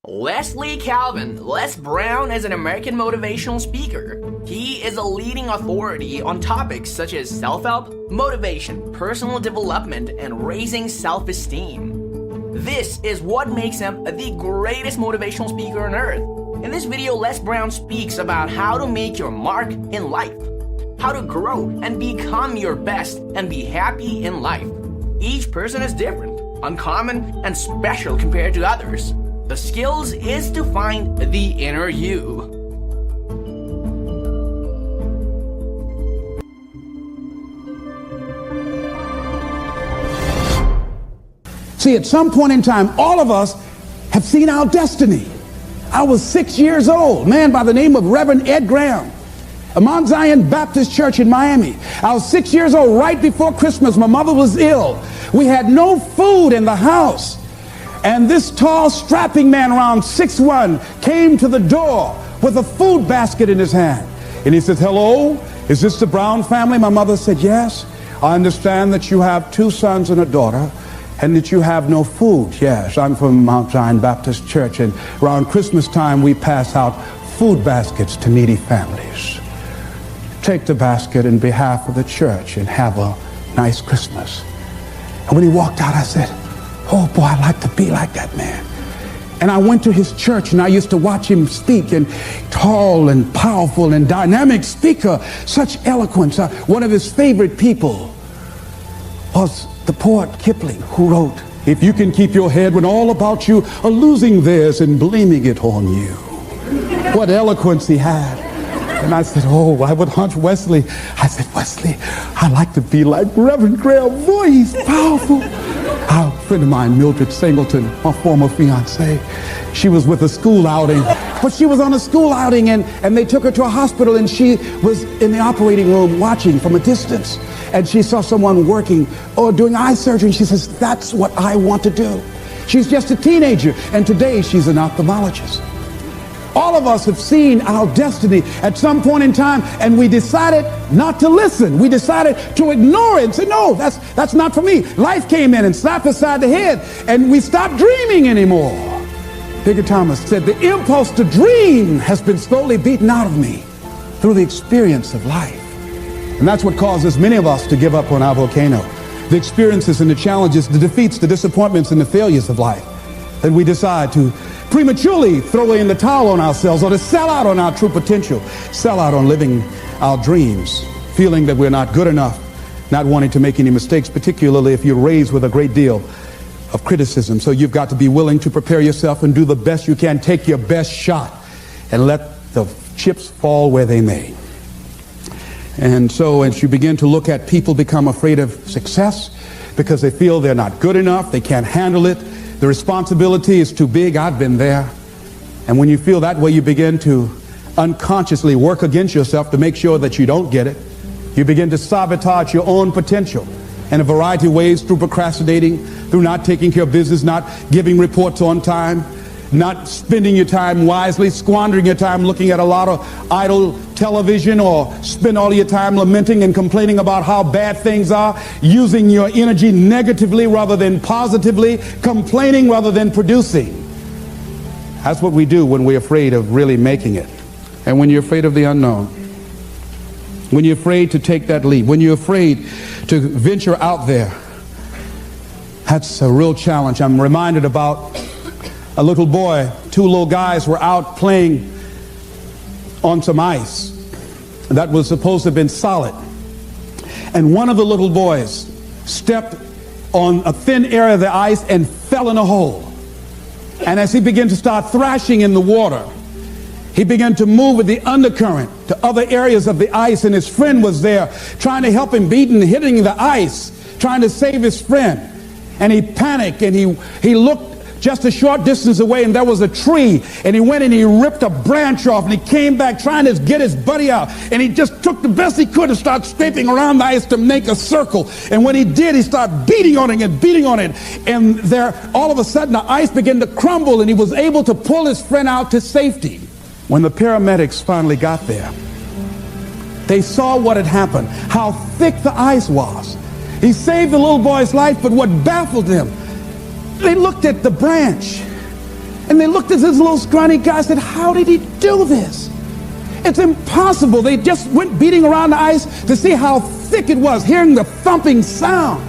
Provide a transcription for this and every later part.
Leslie Calvin. Les Brown is an American motivational speaker. He is a leading authority on topics such as self-help, motivation, personal development, and raising self-esteem. This is what makes him the greatest motivational speaker on earth. In this video, Les Brown speaks about how to make your mark in life, how to grow and become your best and be happy in life. Each person is different, uncommon, and special compared to others. The skills is to find the inner you. See, at some point in time, all of us have seen our destiny. I was 6 years old, a man by the name of Reverend Ed Graham, a Mount Zion Baptist Church in Miami. I was 6 years old, right before Christmas. My mother was ill. We had no food in the house. And this tall, strapping man around 6'1" came to the door with a food basket in his hand. And he says, "Hello, is this the Brown family?" My mother said, "Yes. I understand that you have 2 sons and a daughter and that you have no food." "Yes, I'm from Mount Zion Baptist Church, and around Christmas time we pass out food baskets to needy families. Take the basket in behalf of the church and have a nice Christmas." And when he walked out, I said, "Oh boy, I'd like to be like that man." And I went to his church and I used to watch him speak, and tall and powerful and dynamic speaker, such eloquence. One of his favorite people was the poet Kipling, who wrote, "If you can keep your head when all about you are losing theirs and blaming it on you." What eloquence he had. And I said, "Oh, I would hunt Wesley." I said, "Wesley, I'd like to be like Reverend Graham. Boy, he's powerful." A friend of mine, Mildred Singleton, my former fiance, she was with a school outing. But she was on a school outing, and they took her to a hospital, and she was in the operating room watching from a distance. And she saw someone working or doing eye surgery, and she says, "That's what I want to do." She's just a teenager, and today she's an ophthalmologist. All of us have seen our destiny at some point in time, and we decided not to listen. We decided to ignore it and say, "No, that's not for me." Life came in and slapped us side the head, and we stopped dreaming anymore. Bigger Thomas said, "The impulse to dream has been slowly beaten out of me through the experience of life." And that's what causes many of us to give up on our volcano. The experiences and the challenges, the defeats, the disappointments, and the failures of life. That we decide to prematurely throw in the towel on ourselves, or to sell out on our true potential, sell out on living our dreams, feeling that we're not good enough, not wanting to make any mistakes, particularly if you're raised with a great deal of criticism. So you've got to be willing to prepare yourself and do the best you can. Take your best shot and let the chips fall where they may. And so as you begin to look at people become afraid of success because they feel they're not good enough, they can't handle it, the responsibility is too big. I've been there. And when you feel that way, you begin to unconsciously work against yourself to make sure that you don't get it. You begin to sabotage your own potential in a variety of ways, through procrastinating, through not taking care of business, not giving reports on time, not spending your time wisely, squandering your time looking at a lot of idle television, or spend all your time lamenting and complaining about how bad things are, using your energy negatively rather than positively, complaining rather than producing. That's what we do when we're afraid of really making it. And when you're afraid of the unknown, when you're afraid to take that leap, when you're afraid to venture out there, that's a real challenge. I'm reminded about a little boy. 2 little guys were out playing on some ice that was supposed to have been solid. And one of the little boys stepped on a thin area of the ice and fell in a hole. And as he began to start thrashing in the water, he began to move with the undercurrent to other areas of the ice, and his friend was there trying to help him, beating, hitting the ice, trying to save his friend. And he panicked, and he looked just a short distance away, and there was a tree, and he went and he ripped a branch off, and he came back trying to get his buddy out, and he just took the best he could and started scraping around the ice to make a circle. And when he did, he started beating on it and beating on it, and there all of a sudden the ice began to crumble, and he was able to pull his friend out to safety. When the paramedics finally got there, they saw what had happened, how thick the ice was. He saved the little boy's life, but what baffled them, they looked at the branch, And they looked at this little scrawny guy and said, how did he do this? It's impossible. They just went beating around the ice to see how thick it was, hearing the thumping sound.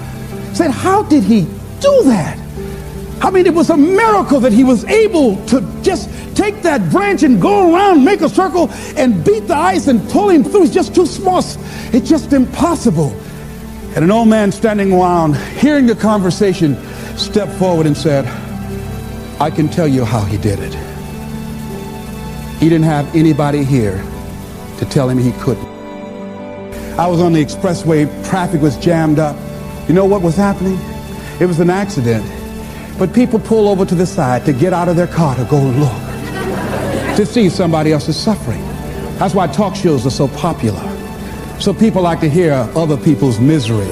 Said, how did he do that? I mean, it was a miracle that he was able to just take that branch and go around, make a circle, and beat the ice and pull him through. It's just too small. It's just impossible. And an old man standing around, hearing the conversation, stepped forward and said, I can tell you how he did it. He didn't have anybody here to tell him he couldn't. I was on the expressway, traffic was jammed up. You know what was happening? It was an accident. But people pull over to the side to get out of their car to go look, to see somebody else's suffering. That's why talk shows are so popular. So people like to hear other people's misery.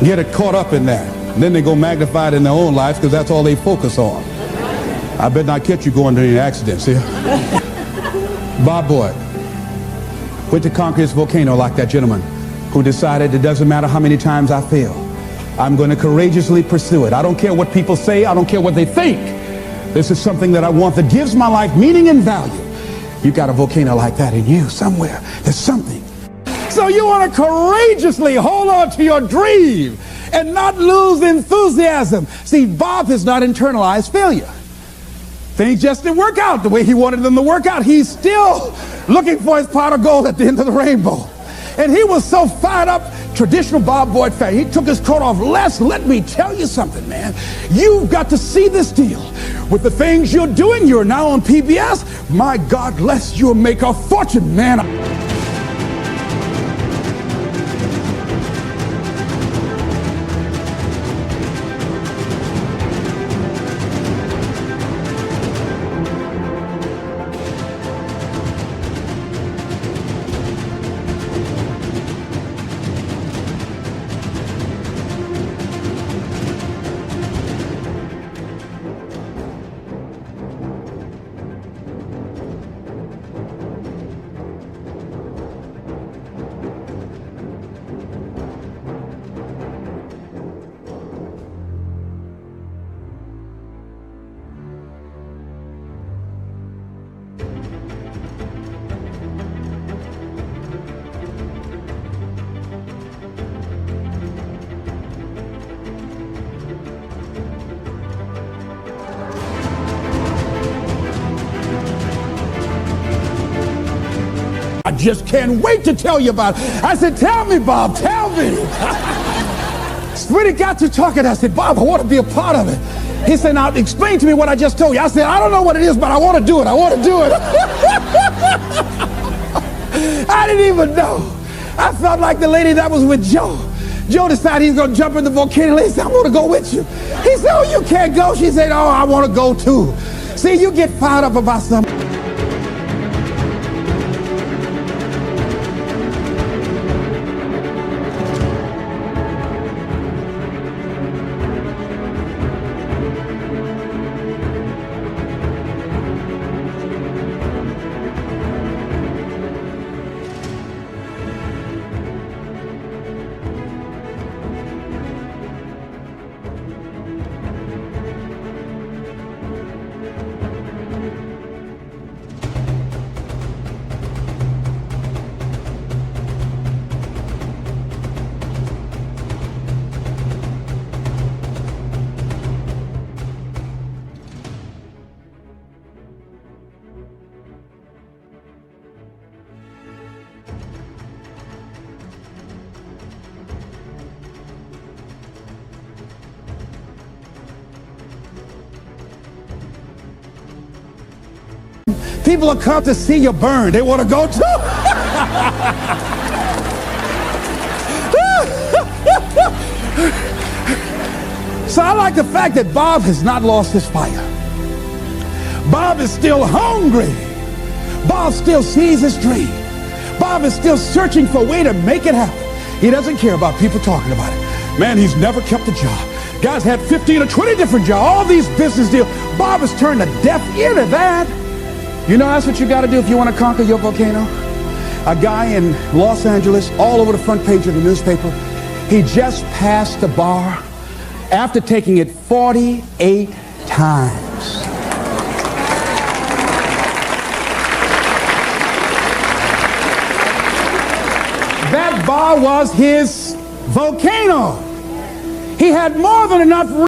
Get it caught up in that. And then they go magnify it in their own lives because that's all they focus on. I bet not catch you going to any accidents here. Bob Boyd went to conquer his volcano like that gentleman who decided it doesn't matter how many times I fail. I'm going to courageously pursue it. I don't care what people say. I don't care what they think. This is something that I want that gives my life meaning and value. You got a volcano like that in you somewhere. There's something. So you want to courageously hold on to your dream and not lose enthusiasm. See, Bob has not internalized failure. Things just didn't work out the way he wanted them to work out. He's still looking for his pot of gold at the end of the rainbow. And he was so fired up, traditional Bob Boyd fan. He took his coat off. Les, let me tell you something, man. You've got to see this deal. With the things you're doing, you're now on PBS. My God, Les, you'll make a fortune, man. I just can't wait to tell you about it. I said, tell me, Bob, tell me. When it got to talking, I said, Bob, I want to be a part of it. He said, now explain to me what I just told you. I said, I don't know what it is, but I want to do it. I want to do it. I didn't even know. I felt like the lady that was with Joe. Joe decided he's going to jump in the volcano. He said, I want to go with you. He said, oh, you can't go. She said, oh, I want to go too. See, you get fired up about something. People will come to see you burn. They want to go too. So I like the fact that Bob has not lost his fire. Bob is still hungry. Bob still sees his dream. Bob is still searching for a way to make it happen. He doesn't care about people talking about it. Man, he's never kept a job. Guy's had 15 or 20 different jobs, all these business deals. Bob has turned a deaf ear to that. You know, that's what you got to do if you want to conquer your volcano. A guy in Los Angeles, all over the front page of the newspaper, he just passed the bar after taking it 48 times. That bar was his volcano. He had more than enough.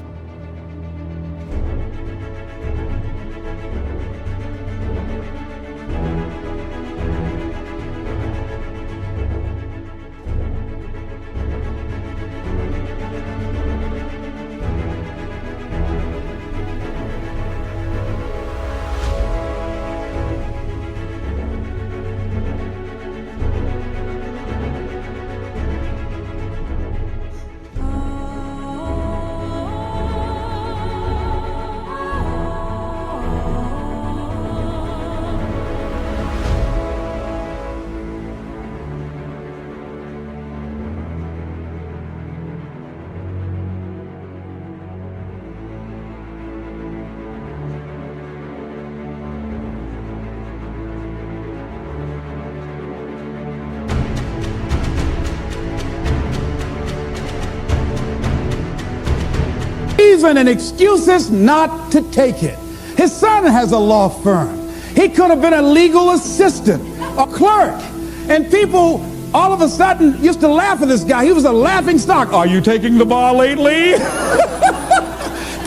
Reason and excuses not to take it. His son has a law firm. He could have been a legal assistant, a clerk, and people all of a sudden used to laugh at this guy. He was a laughing stock. Are you taking the bar lately?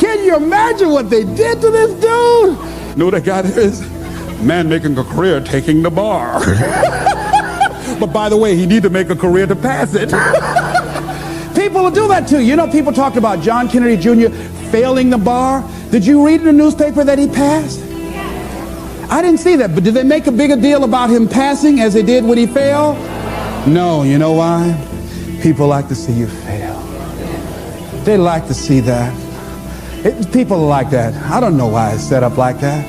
Can you imagine what they did to this dude? Know what that guy is? Man making a career taking the bar. But by the way, he need to make a career to pass it. People will do that too. You know, people talked about John Kennedy Jr. failing the bar. Did you read in the newspaper that he passed? I didn't see that, but did they make a bigger deal about him passing as they did when he failed? No, you know why? People like to see you fail. They like to see that. People like that. I don't know why it's set up like that.